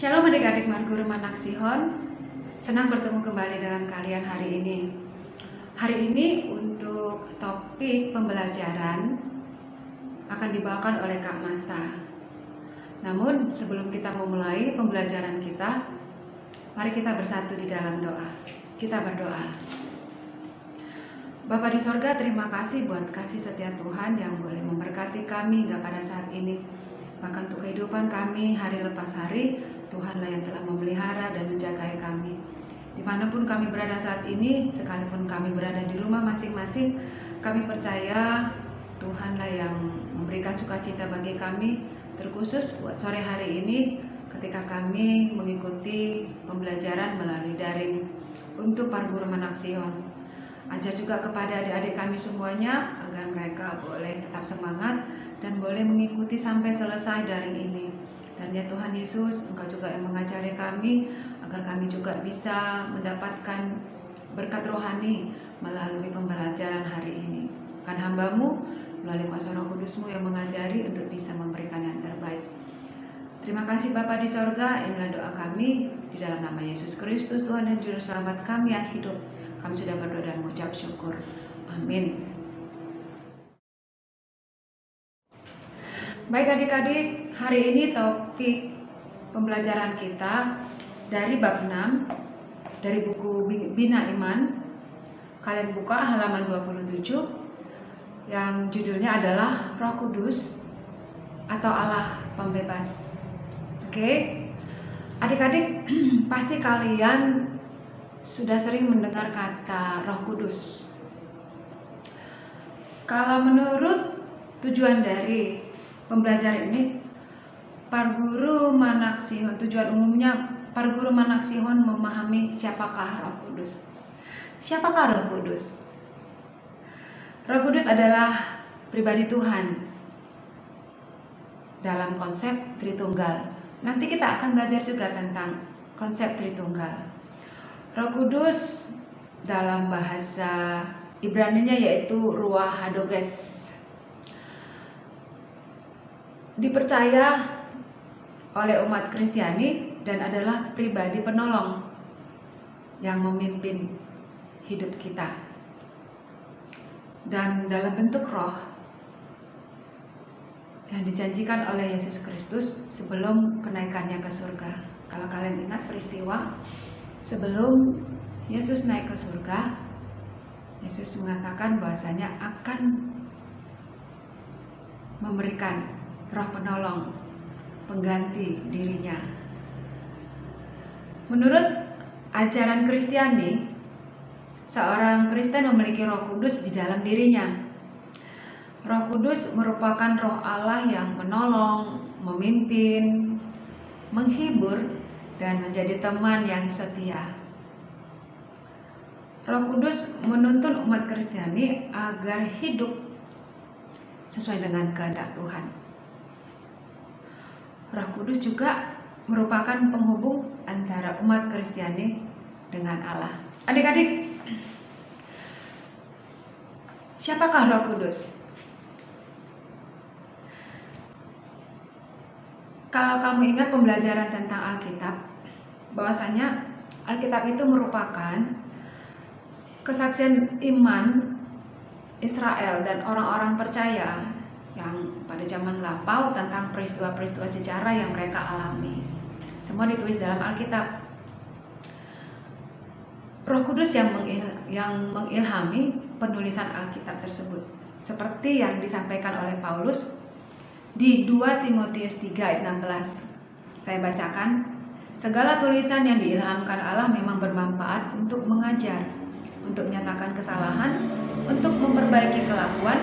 Shalom adik-adik Marguru Manak Sihon. Senang bertemu kembali dengan kalian hari ini. Hari ini untuk topik pembelajaran akan dibawakan oleh Kak Masta. Namun sebelum kita memulai pembelajaran kita, mari kita bersatu di dalam doa. Kita berdoa. Bapa di sorga, terima kasih buat kasih setia Tuhan yang boleh memberkati kami hingga pada saat ini. Bahkan untuk kehidupan kami hari lepas hari, Tuhanlah yang telah memelihara dan menjaga kami. Dimanapun kami berada saat ini, sekalipun kami berada di rumah masing-masing, kami percaya Tuhanlah yang memberikan sukacita bagi kami, terkhusus buat sore hari ini ketika kami mengikuti pembelajaran melalui daring untuk Marguru Manak Sihon. Ajar juga kepada adik-adik kami semuanya agar mereka boleh tetap semangat dan boleh mengikuti sampai selesai daring ini. Dan ya Tuhan Yesus, Engkau juga yang mengajari kami agar kami juga bisa mendapatkan berkat rohani melalui pembelajaran hari ini. Kan hamba-Mu melalui kuasa Roh Kudus-Mu yang mengajari untuk bisa memberikan yang terbaik. Terima kasih Bapa di sorga, inilah doa kami di dalam nama Yesus Kristus, Tuhan dan Juru Selamat kami yang hidup. Kami sudah berdoa dan mengucap syukur. Amin. Baik adik-adik, hari ini topik pembelajaran kita dari bab 6 dari buku Bina Iman. Kalian buka halaman 27 yang judulnya adalah Roh Kudus atau Allah Pembebas. Oke. Adik-adik, pasti kalian sudah sering mendengar kata Roh Kudus. Kalau menurut tujuan dari pembelajaran ini, Marguru Manak Sihon, tujuan umumnya Marguru Manak Sihon memahami siapakah Roh Kudus. Siapakah Roh Kudus? Roh Kudus adalah pribadi Tuhan dalam konsep Tritunggal. Nanti kita akan belajar juga tentang konsep Tritunggal. Roh Kudus dalam bahasa Ibrani-nya yaitu Ruach Hakodes. Dipercaya oleh umat Kristiani dan adalah pribadi penolong yang memimpin hidup kita. Dan dalam bentuk roh yang dijanjikan oleh Yesus Kristus sebelum kenaikannya ke surga. Kalau kalian ingat peristiwa sebelum Yesus naik ke surga, Yesus mengatakan bahwasanya akan memberikan roh penolong pengganti dirinya. Menurut ajaran Kristiani, seorang Kristen memiliki Roh Kudus di dalam dirinya. Roh Kudus merupakan roh Allah yang menolong, memimpin, menghibur, dan menjadi teman yang setia. Roh Kudus menuntun umat Kristiani agar hidup sesuai dengan kehendak Tuhan. Roh Kudus juga merupakan penghubung antara umat Kristiani dengan Allah. Adik-adik, siapakah Roh Kudus? Kalau kamu ingat pembelajaran tentang Alkitab, bahwasanya Alkitab itu merupakan kesaksian iman Israel dan orang-orang percaya yang pada zaman lampau tentang peristiwa-peristiwa sejarah yang mereka alami. Semua ditulis dalam Alkitab. Roh Kudus yang mengilhami penulisan Alkitab tersebut, seperti yang disampaikan oleh Paulus di 2 Timotius 3 ayat 16. Saya bacakan, segala tulisan yang diilhamkan Allah memang bermanfaat untuk mengajar, untuk menyatakan kesalahan, untuk memperbaiki kelakuan,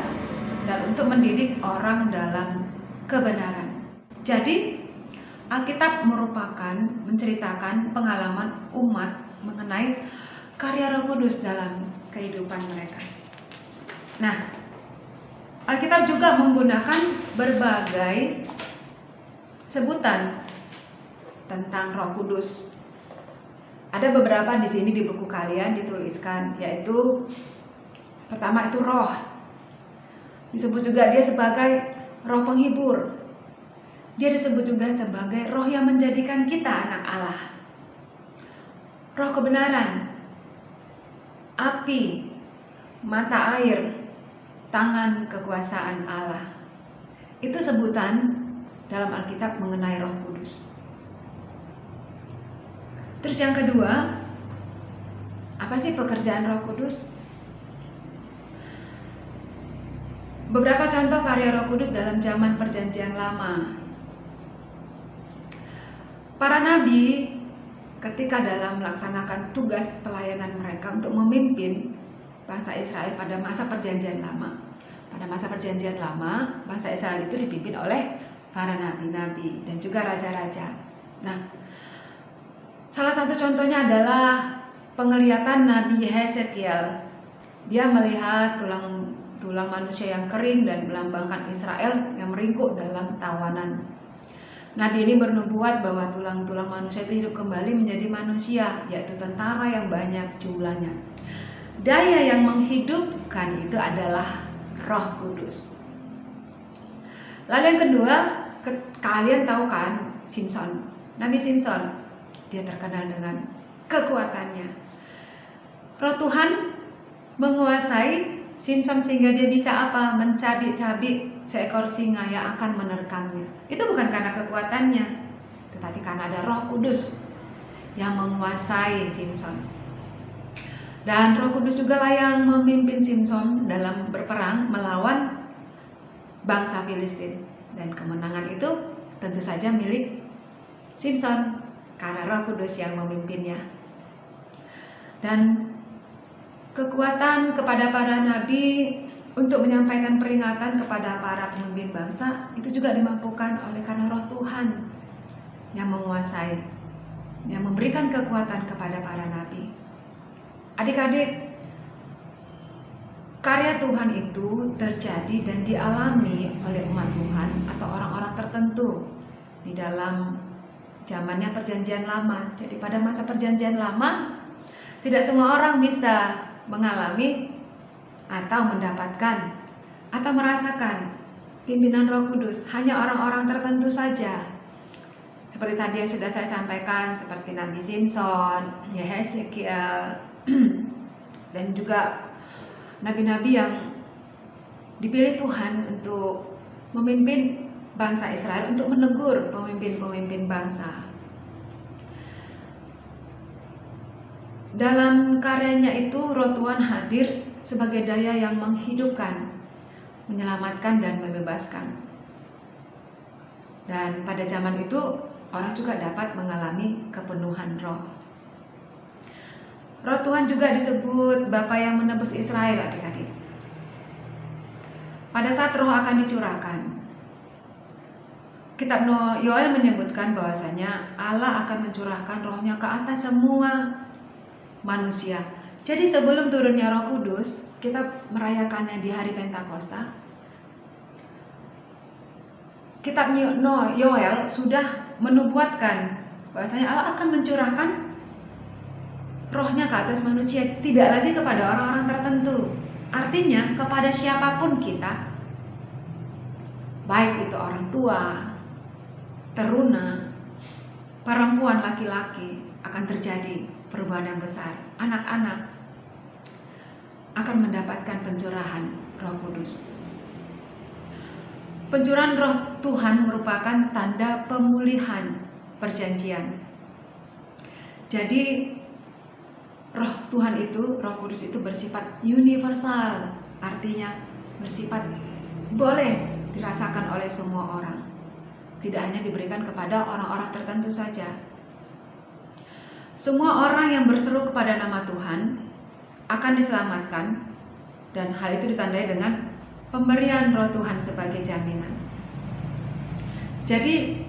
dan untuk mendidik orang dalam kebenaran. Jadi, Alkitab merupakan menceritakan pengalaman umat mengenai karya Roh Kudus dalam kehidupan mereka. Nah, Alkitab juga menggunakan berbagai sebutan tentang Roh Kudus. Ada beberapa di sini di buku kalian dituliskan, yaitu pertama itu roh. Disebut juga dia sebagai roh penghibur. Dia disebut juga sebagai roh yang menjadikan kita anak Allah. Roh kebenaran, api, mata air, tangan kekuasaan Allah. Itu sebutan dalam Alkitab mengenai Roh Kudus. Terus yang kedua, apa sih pekerjaan Roh Kudus? Beberapa contoh karya Roh Kudus dalam zaman Perjanjian Lama. Para nabi ketika dalam melaksanakan tugas pelayanan mereka untuk memimpin bangsa Israel pada masa Perjanjian Lama. Pada masa Perjanjian Lama, bangsa Israel itu dipimpin oleh para nabi-nabi dan juga raja-raja. Nah, salah satu contohnya adalah penglihatan Nabi Hesekiel. Dia melihat tulang manusia yang kering dan melambangkan Israel yang meringkuk dalam tawanan. Nabi ini bernubuat bahwa tulang-tulang manusia itu hidup kembali menjadi manusia, yaitu tentara yang banyak jumlahnya. Daya yang menghidupkan itu adalah Roh Kudus. Lalu yang kedua, kalian tahu kan Simson, Nabi Simson. Dia terkenal dengan kekuatannya. Roh Tuhan menguasai Simson sehingga dia bisa apa? Mencabik-cabik seekor singa yang akan menerkamnya. Itu bukan karena kekuatannya, tetapi karena ada Roh Kudus yang menguasai Simson. Dan Roh Kudus juga lah yang memimpin Simson dalam berperang melawan bangsa Filistin. Dan kemenangan itu tentu saja milik Simson karena Roh Kudus yang memimpinnya. Dan kekuatan kepada para nabi untuk menyampaikan peringatan kepada para pemimpin bangsa itu juga dimampukan oleh karena Roh Tuhan yang menguasai, yang memberikan kekuatan kepada para nabi. Adik-adik, karya Tuhan itu terjadi dan dialami oleh umat Tuhan atau orang-orang tertentu di dalam zamannya Perjanjian Lama. Jadi pada masa Perjanjian Lama tidak semua orang bisa mengalami atau mendapatkan atau merasakan pimpinan Roh Kudus. Hanya orang-orang tertentu saja. Seperti tadi yang sudah saya sampaikan, seperti Nabi Simson, Hesekiel, dan juga nabi-nabi yang dipilih Tuhan untuk memimpin bangsa Israel, untuk menegur pemimpin-pemimpin bangsa. Dalam karyanya itu Roh Tuhan hadir sebagai daya yang menghidupkan, menyelamatkan dan membebaskan. Dan pada zaman itu orang juga dapat mengalami kepenuhan roh. Roh Tuhan juga disebut Bapa yang menebus Israel, adik-adik. Pada saat roh akan dicurahkan, Kitab Yoel menyebutkan bahwasanya Allah akan mencurahkan rohnya ke atas semua manusia. Jadi sebelum turunnya Roh Kudus, kita merayakannya di hari Pentakosta. Kitab Yoel sudah menubuatkan bahwasanya Allah akan mencurahkan rohnya ke atas manusia, tidak lagi kepada orang-orang tertentu. Artinya kepada siapapun kita, baik itu orang tua, teruna, perempuan, laki-laki, akan terjadi perubahan yang besar. Anak-anak akan mendapatkan pencurahan Roh Kudus. Pencurahan Roh Tuhan merupakan tanda pemulihan perjanjian. Jadi Roh Tuhan itu, Roh Kudus itu bersifat universal, artinya bersifat boleh dirasakan oleh semua orang. Tidak hanya diberikan kepada orang-orang tertentu saja. Semua orang yang berseru kepada nama Tuhan akan diselamatkan, dan hal itu ditandai dengan pemberian Roh Tuhan sebagai jaminan. Jadi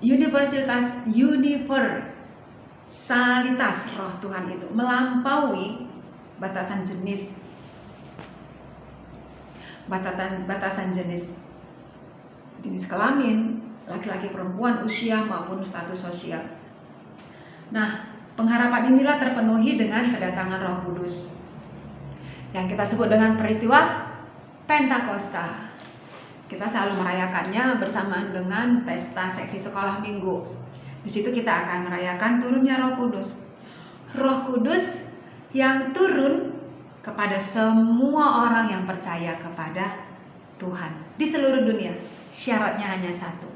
universalitas Roh Tuhan itu melampaui batasan jenis, jenis kelamin, laki-laki, perempuan, usia maupun status sosial. Nah, pengharapan inilah terpenuhi dengan kedatangan Roh Kudus yang kita sebut dengan peristiwa Pentakosta. Kita selalu merayakannya bersamaan dengan pesta seksi sekolah minggu. Di situ kita akan merayakan turunnya Roh Kudus. Roh Kudus yang turun kepada semua orang yang percaya kepada Tuhan di seluruh dunia. Syaratnya hanya satu.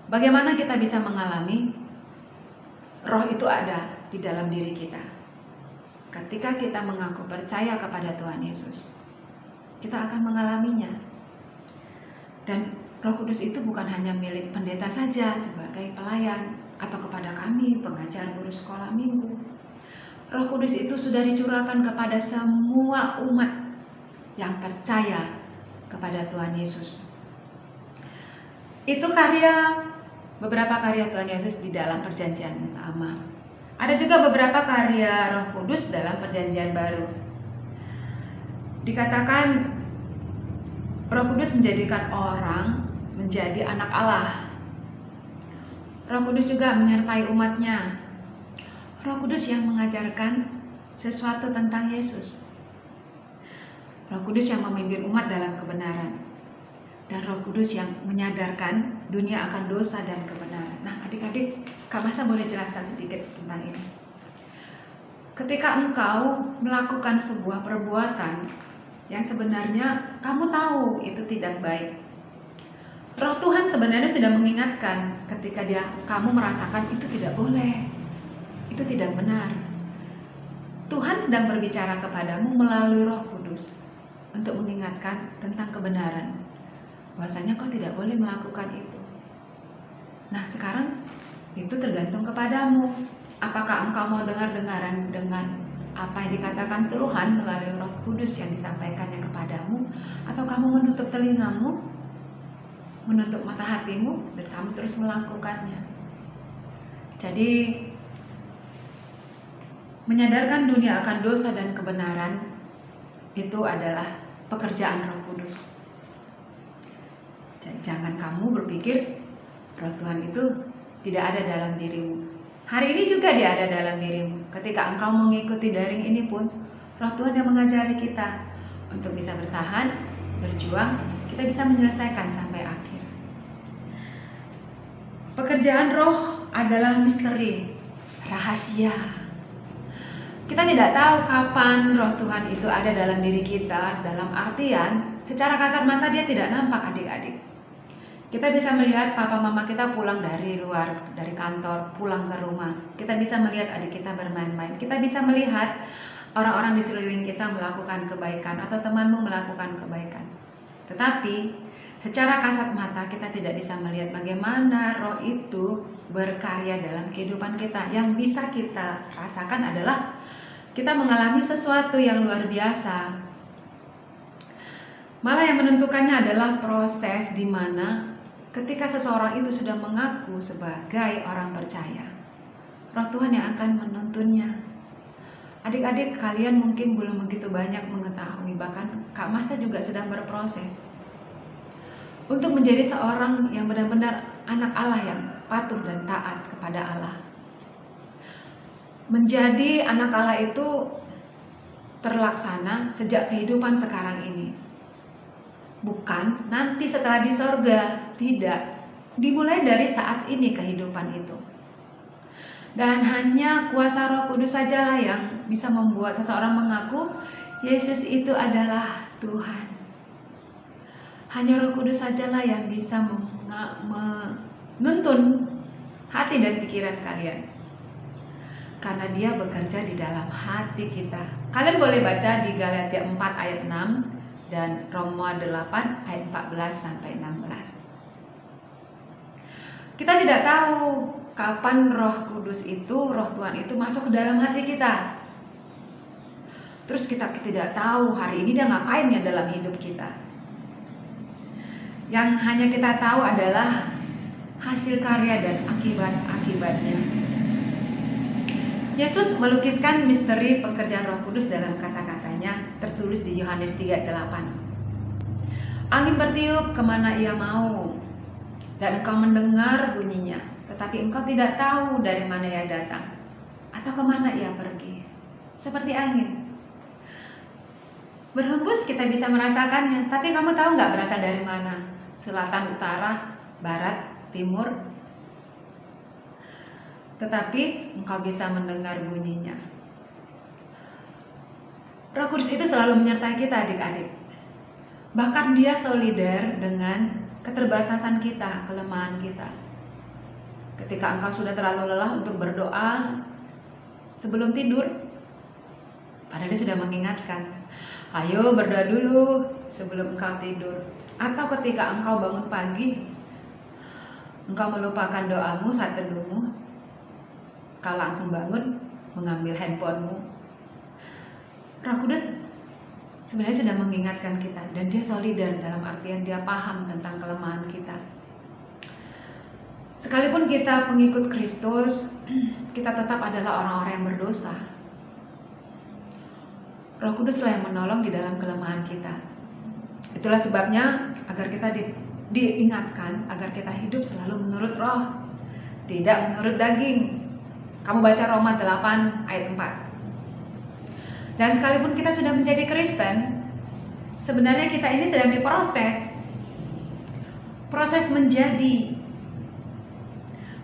Bagaimana kita bisa mengalami Roh itu ada di dalam diri kita? Ketika kita mengaku percaya kepada Tuhan Yesus, kita akan mengalaminya. Dan Roh Kudus itu bukan hanya milik pendeta saja sebagai pelayan atau kepada kami pengajar guru sekolah minggu. Roh Kudus itu sudah dicurahkan kepada semua umat yang percaya kepada Tuhan Yesus. Itu beberapa karya Tuhan Yesus di dalam Perjanjian Lama. Ada juga beberapa karya Roh Kudus dalam Perjanjian Baru. Dikatakan Roh Kudus menjadikan orang menjadi anak Allah. Roh Kudus juga menyertai umatnya. Roh Kudus yang mengajarkan sesuatu tentang Yesus. Roh Kudus yang memimpin umat dalam kebenaran. Dan Roh Kudus yang menyadarkan dunia akan dosa dan kebenaran. Nah, adik-adik, Kak Masa boleh jelaskan sedikit tentang ini. Ketika engkau melakukan sebuah perbuatan yang sebenarnya kamu tahu itu tidak baik, Roh Tuhan sebenarnya sudah mengingatkan ketika kamu merasakan itu tidak boleh, itu tidak benar. Tuhan sedang berbicara kepadamu melalui Roh Kudus untuk mengingatkan tentang kebenaran, bahwasanya kau tidak boleh melakukan itu. Nah, sekarang itu tergantung kepadamu. Apakah engkau mau dengar-dengaran dengan apa yang dikatakan Tuhan melalui Roh Kudus yang disampaikannya kepadamu, atau kamu menutup telingamu, menutup mata hatimu, dan kamu terus melakukannya. Jadi, menyadarkan dunia akan dosa dan kebenaran itu adalah pekerjaan Roh Kudus. Dan jangan kamu berpikir Roh Tuhan itu tidak ada dalam dirimu. Hari ini juga dia ada dalam dirimu. Ketika engkau mengikuti daring ini pun, Roh Tuhan yang mengajari kita untuk bisa bertahan, berjuang, kita bisa menyelesaikan sampai akhir. Pekerjaan Roh adalah misteri, rahasia. Kita tidak tahu kapan Roh Tuhan itu ada dalam diri kita, dalam artian secara kasat mata dia tidak nampak, adik-adik. Kita bisa melihat papa mama kita pulang dari luar, dari kantor, pulang ke rumah. Kita bisa melihat adik kita bermain-main. Kita bisa melihat orang-orang di sekeliling kita melakukan kebaikan atau temanmu melakukan kebaikan. Tetapi secara kasat mata kita tidak bisa melihat bagaimana Roh itu berkarya dalam kehidupan kita. Yang bisa kita rasakan adalah kita mengalami sesuatu yang luar biasa. Malah yang menentukannya adalah proses di mana ketika seseorang itu sudah mengaku sebagai orang percaya, Roh Tuhan yang akan menuntunnya. Adik-adik, kalian mungkin belum begitu banyak mengetahui, bahkan Kak Masta juga sedang berproses untuk menjadi seorang yang benar-benar anak Allah yang patuh dan taat kepada Allah. Menjadi anak Allah itu terlaksana sejak kehidupan sekarang ini. Bukan nanti setelah di sorga, tidak. Dimulai dari saat ini kehidupan itu. Dan hanya kuasa Roh Kudus sajalah yang bisa membuat seseorang mengaku Yesus itu adalah Tuhan. Hanya Roh Kudus sajalah yang bisa menuntun hati dan pikiran kalian. Karena dia bekerja di dalam hati kita. Kalian boleh baca di Galatia 4 ayat 6 dan Roma 8 ayat 14 sampai 16. Kita tidak tahu kapan Roh Kudus itu, Roh Tuhan itu masuk ke dalam hati kita. Terus kita tidak tahu hari ini dia ngapain ya dalam hidup kita. Yang hanya kita tahu adalah hasil karya dan akibat-akibatnya. Yesus melukiskan misteri pekerjaan Roh Kudus dalam kata-katanya tertulis di Yohanes 3:8. Angin bertiup kemana ia mau, dan engkau mendengar bunyinya, tetapi engkau tidak tahu dari mana ia datang atau kemana ia pergi. Seperti angin. Berhembus kita bisa merasakannya, tapi kamu tahu nggak berasal dari mana? Selatan, utara, barat, timur. Tetapi engkau bisa mendengar bunyinya. Roh Kudus itu selalu menyertai kita adik-adik. Bahkan dia solider dengan keterbatasan kita, kelemahan kita. Ketika engkau sudah terlalu lelah untuk berdoa sebelum tidur, padahal dia sudah mengingatkan, ayo berdoa dulu sebelum engkau tidur. Atau ketika engkau bangun pagi, engkau melupakan doamu saat teduhmu, kau langsung bangun mengambil handphonemu. Roh Kudus sebenarnya sudah mengingatkan kita, dan dia solider dalam artian dia paham tentang kelemahan kita. Sekalipun kita pengikut Kristus, kita tetap adalah orang-orang yang berdosa. Roh Kuduslah yang menolong di dalam kelemahan kita. Itulah sebabnya agar kita diingatkan agar kita hidup selalu menurut Roh, tidak menurut daging. Kamu baca Roma 8 ayat 4. Dan sekalipun kita sudah menjadi Kristen, sebenarnya kita ini sedang diproses. Proses menjadi.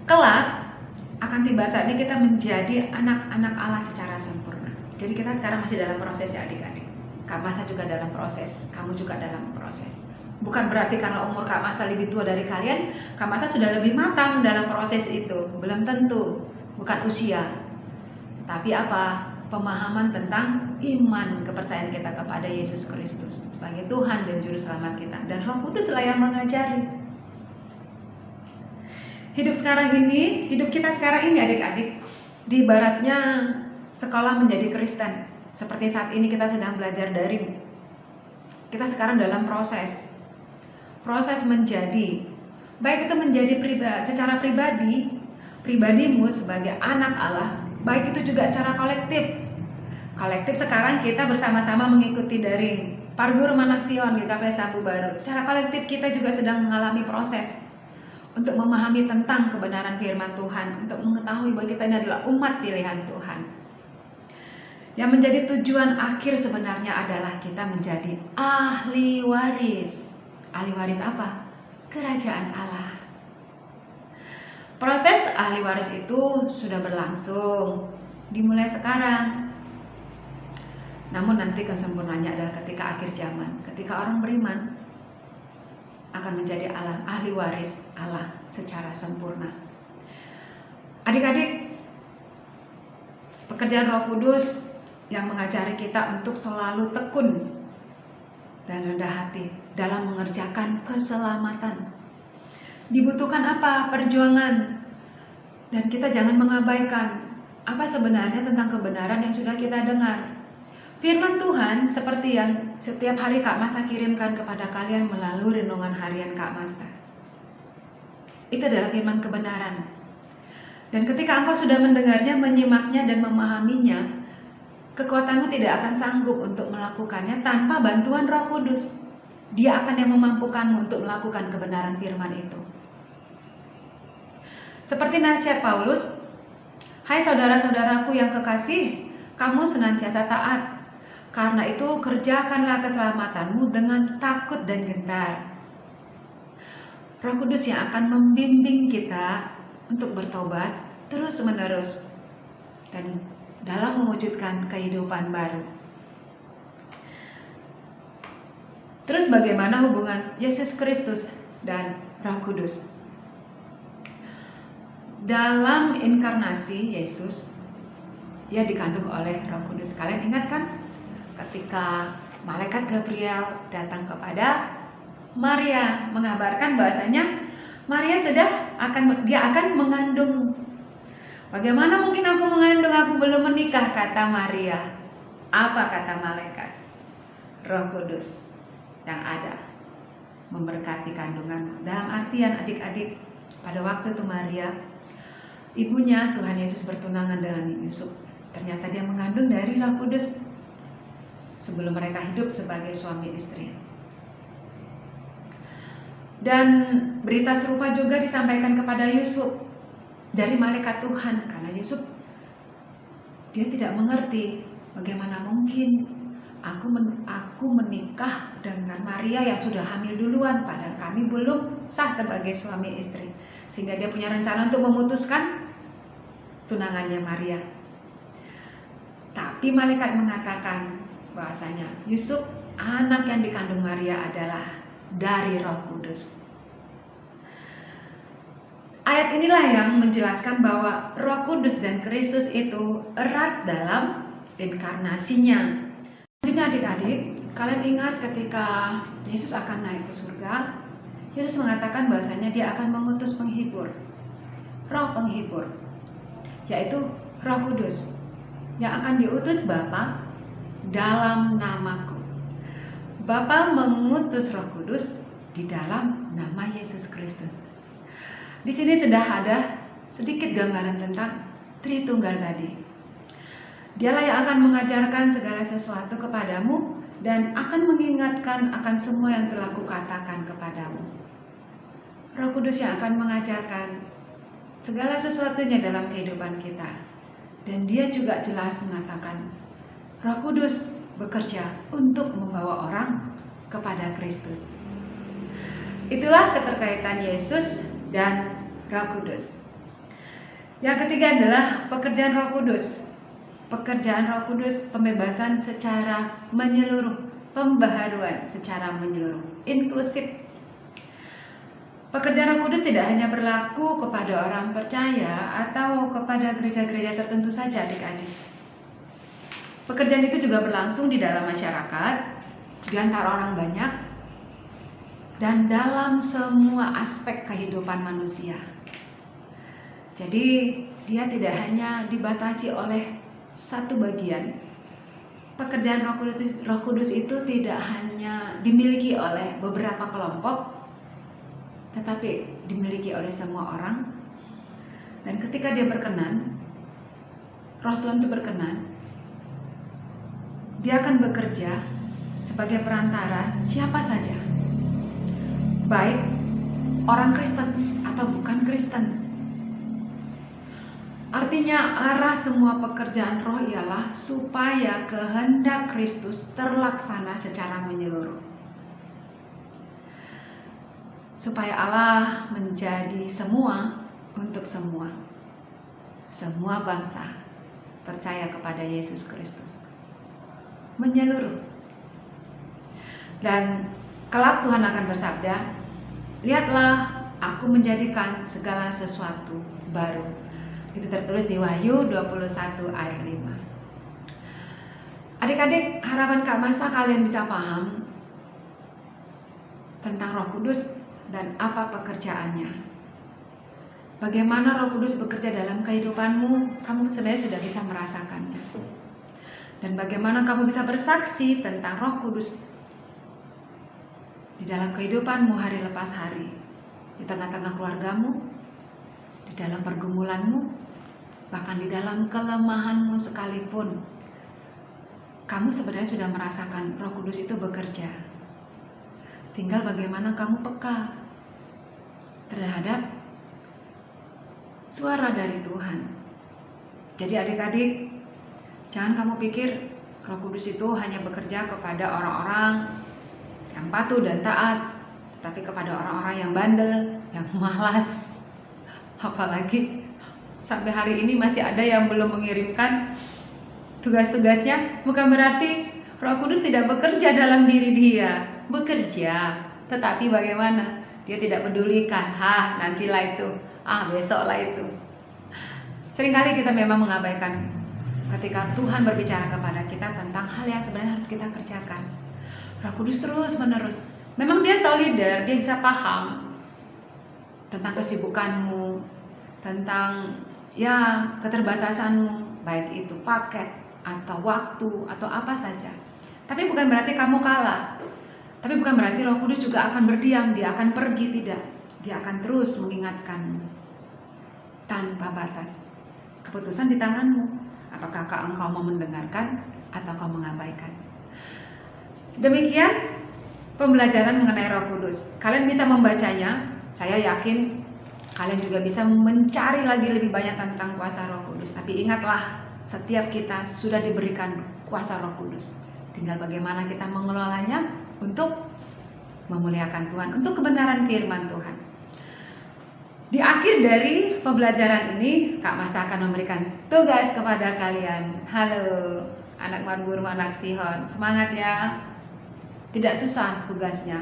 Kelak akan tiba saatnya kita menjadi anak-anak Allah secara sempurna. Jadi kita sekarang masih dalam proses ya adik-adik. Kak Masa juga dalam proses, kamu juga dalam proses. Bukan berarti karena umur Kak Masa lebih tua dari kalian, Kak Masa sudah lebih matang dalam proses itu. Belum tentu, bukan usia. Tapi apa? Pemahaman tentang iman, kepercayaan kita kepada Yesus Kristus sebagai Tuhan dan Juru Selamat kita. Dan Roh Kuduslah yang mengajari. Hidup kita sekarang ini adik-adik, di ibaratnya sekolah menjadi Kristen. Seperti saat ini kita sedang belajar daring. Kita sekarang dalam proses menjadi, baik itu menjadi secara pribadimu sebagai anak Allah, baik itu juga secara kolektif sekarang kita bersama-sama mengikuti daring Pargur Manaksion di KP Sabu Baru. Secara kolektif kita juga sedang mengalami proses untuk memahami tentang kebenaran firman Tuhan, untuk mengetahui bahwa kita ini adalah umat pilihan Tuhan. Yang menjadi tujuan akhir sebenarnya adalah kita menjadi ahli waris. Ahli waris apa? Kerajaan Allah. Proses ahli waris itu sudah berlangsung, dimulai sekarang. Namun nanti kesempurnaannya adalah ketika akhir zaman, ketika orang beriman akan menjadi ahli waris Allah secara sempurna. Adik-adik, pekerjaan Roh Kudus yang mengajari kita untuk selalu tekun dan rendah hati dalam mengerjakan keselamatan. Dibutuhkan apa? Perjuangan. Dan kita jangan mengabaikan apa sebenarnya tentang kebenaran yang sudah kita dengar. Firman Tuhan seperti yang setiap hari Kak Masta kirimkan kepada kalian melalui renungan harian Kak Masta. Itu adalah firman kebenaran. Dan ketika engkau sudah mendengarnya, menyimaknya, dan memahaminya, kekuatanmu tidak akan sanggup untuk melakukannya tanpa bantuan Roh Kudus. Dia akan yang memampukanmu untuk melakukan kebenaran firman itu. Seperti nasihat Paulus, hai saudara-saudaraku yang kekasih, kamu senantiasa taat. Karena itu kerjakanlah keselamatanmu dengan takut dan gentar. Roh Kudus yang akan membimbing kita untuk bertobat terus-menerus dan dalam mewujudkan kehidupan baru. Terus bagaimana hubungan Yesus Kristus dan Roh Kudus? Dalam inkarnasi Yesus, ia dikandung oleh Roh Kudus. Kalian ingat kan? Ketika malaikat Gabriel datang kepada Maria mengabarkan bahasanya Maria akan mengandung. Bagaimana mungkin aku mengandung, aku belum menikah, kata Maria. Apa kata malaikat? Roh Kudus yang ada memberkati kandungan. Dalam artian adik-adik, pada waktu itu Maria, ibunya Tuhan Yesus bertunangan dengan Yusuf. Ternyata dia mengandung dari Roh Kudus sebelum mereka hidup sebagai suami istri. Dan berita serupa juga disampaikan kepada Yusuf dari malaikat Tuhan, karena Yusuf dia tidak mengerti bagaimana mungkin aku menikah dengan Maria yang sudah hamil duluan, padahal kami belum sah sebagai suami istri. Sehingga dia punya rencana untuk memutuskan tunangannya Maria. Tapi malaikat mengatakan bahwasanya Yusuf, anak yang dikandung Maria adalah dari Roh Kudus. Ayat inilah yang menjelaskan bahwa Roh Kudus dan Kristus itu erat dalam inkarnasinya. Jadi adik-adik, kalian ingat ketika Yesus akan naik ke surga, Yesus mengatakan bahwasanya dia akan mengutus penghibur, roh penghibur, yaitu Roh Kudus, yang akan diutus Bapa dalam namaku. Bapa mengutus Roh Kudus di dalam nama Yesus Kristus. Di sini sudah ada sedikit gambaran tentang Tritunggal tadi. Dialah yang akan mengajarkan segala sesuatu kepadamu dan akan mengingatkan akan semua yang telah kukatakan kepadamu. Roh Kudus yang akan mengajarkan segala sesuatunya dalam kehidupan kita. Dan dia juga jelas mengatakan, Roh Kudus bekerja untuk membawa orang kepada Kristus. Itulah keterkaitan Yesus dan Roh Kudus. Yang ketiga adalah pekerjaan Roh Kudus. Pekerjaan Roh Kudus, pembebasan secara menyeluruh, pembaharuan secara menyeluruh, inklusif. Pekerjaan Roh Kudus tidak hanya berlaku kepada orang percaya atau kepada gereja-gereja tertentu saja, adik-adik. Pekerjaan itu juga berlangsung di dalam masyarakat, di antara orang banyak, dan dalam semua aspek kehidupan manusia. Jadi dia tidak hanya dibatasi oleh satu bagian. Pekerjaan Roh Kudus itu tidak hanya dimiliki oleh beberapa kelompok, tetapi dimiliki oleh semua orang. Dan ketika dia berkenan, Roh Tuhan itu berkenan, dia akan bekerja sebagai perantara siapa saja, baik orang Kristen atau bukan Kristen. Artinya arah semua pekerjaan roh ialah supaya kehendak Kristus terlaksana secara menyeluruh. Supaya Allah menjadi semua untuk semua. Semua bangsa percaya kepada Yesus Kristus. Menyeluruh. Dan kelak Tuhan akan bersabda, lihatlah aku menjadikan segala sesuatu baru. Itu tertulis di Wahyu 21 ayat 5. Adik-adik, harapan Kak Masta kalian bisa paham tentang Roh Kudus dan apa pekerjaannya. Bagaimana Roh Kudus bekerja dalam kehidupanmu, kamu sebenarnya sudah bisa merasakannya. Dan bagaimana kamu bisa bersaksi tentang Roh Kudus di dalam kehidupanmu hari lepas hari, di tengah-tengah keluargamu, di dalam pergumulanmu, bahkan di dalam kelemahanmu sekalipun, kamu sebenarnya sudah merasakan Roh Kudus itu bekerja. Tinggal bagaimana kamu peka terhadap suara dari Tuhan. Jadi adik-adik, jangan kamu pikir Roh Kudus itu hanya bekerja kepada orang-orang yang patuh dan taat, tetapi kepada orang-orang yang bandel, yang malas. Apalagi sampai hari ini masih ada yang belum mengirimkan tugas-tugasnya. Bukan berarti Roh Kudus tidak bekerja dalam diri dia, bekerja, tetapi bagaimana? Dia tidak pedulikan, nantilah itu, besoklah itu. Seringkali kita memang mengabaikan ketika Tuhan berbicara kepada kita tentang hal yang sebenarnya harus kita kerjakan. Roh Kudus terus menerus, memang dia solider, dia bisa paham tentang kesibukanmu, tentang keterbatasanmu, baik itu paket atau waktu atau apa saja. Tapi bukan berarti kamu kalah. Tapi bukan berarti Roh Kudus juga akan berdiam, dia akan pergi, tidak. Dia akan terus mengingatkanmu tanpa batas. Keputusan di tanganmu. Apakah engkau mau mendengarkan atau kau mengabaikan? Demikian pembelajaran mengenai Roh Kudus. Kalian bisa membacanya. Saya yakin kalian juga bisa mencari lagi lebih banyak tentang kuasa Roh Kudus. Tapi ingatlah, setiap kita sudah diberikan kuasa Roh Kudus. Tinggal bagaimana kita mengelolanya untuk memuliakan Tuhan, untuk kebenaran firman Tuhan. Di akhir dari pembelajaran ini, Kak Masta akan memberikan tugas kepada kalian. Halo, anak Manggur, anak Sihon, semangat ya. Tidak susah tugasnya,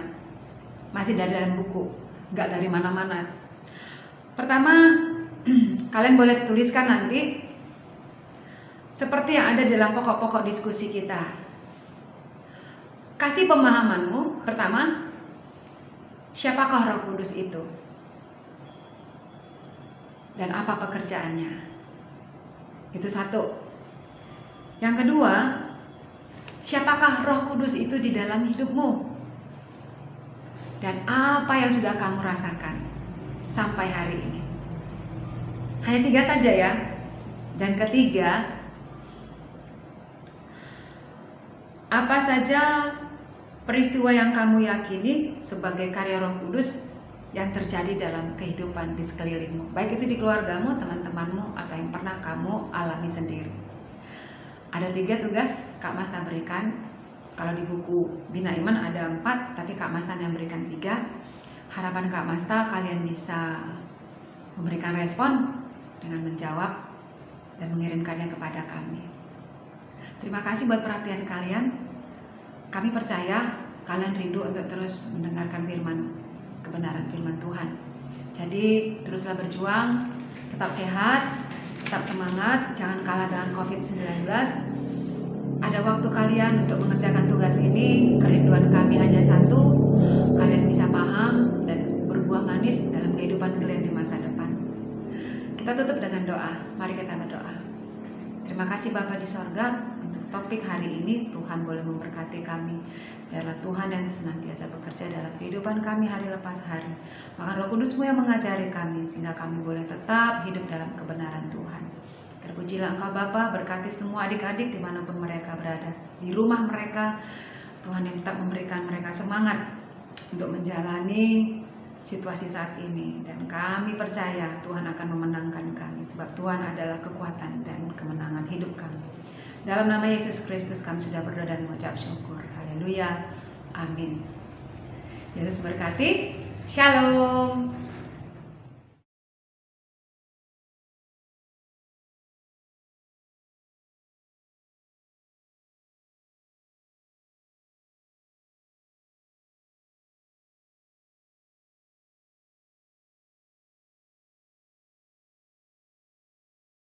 masih dari dalam buku, nggak dari mana-mana. Pertama, kalian boleh tuliskan nanti seperti yang ada dalam pokok-pokok diskusi kita. Kasih pemahamanmu. Pertama, siapakah Roh Kudus itu? Dan apa pekerjaannya? Itu satu. Yang kedua, siapakah Roh Kudus itu di dalam hidupmu? Dan apa yang sudah kamu rasakan sampai hari ini? Hanya 3 saja ya. Dan ketiga, apa saja peristiwa yang kamu yakini sebagai karya Roh Kudus yang terjadi dalam kehidupan di sekelilingmu, baik itu di keluargamu, teman-temanmu, atau yang pernah kamu alami sendiri. Ada 3 tugas Kak Masta berikan. Kalau di buku Bina Iman ada 4, tapi Kak Masta yang berikan 3. Harapan Kak Masta kalian bisa memberikan respon dengan menjawab dan mengirimkannya kepada kami. Terima kasih buat perhatian kalian. Kami percaya kalian rindu untuk terus mendengarkan kebenaran firman Tuhan. Jadi teruslah berjuang, tetap sehat, tetap semangat, jangan kalah dengan COVID-19. Ada waktu kalian untuk mengerjakan tugas ini. Kerinduan kami hanya satu, kalian bisa paham dan berbuah manis dalam kehidupan kalian di masa depan. Kita tutup dengan doa. Mari kita berdoa. Terima kasih Bapa di sorga, untuk topik hari ini Tuhan boleh memberkati kami. Biarlah Tuhan yang senantiasa bekerja dalam kehidupan kami hari lepas hari. Maka Roh Kudus-Mu yang mengajari kami, sehingga kami boleh tetap hidup dalam kebenaran Tuhan. Terpujilah Engkau Bapa, berkati semua adik-adik dimanapun mereka berada. Di rumah mereka, Tuhan yang tetap memberikan mereka semangat untuk menjalani situasi saat ini. Dan kami percaya Tuhan akan memenangkan kami, sebab Tuhan adalah kekuatan dan kemenangan hidup kami. Dalam nama Yesus Kristus kami sudah berdoa dan mengucap syukur. Haleluya. Amin. Yesus berkati. Shalom.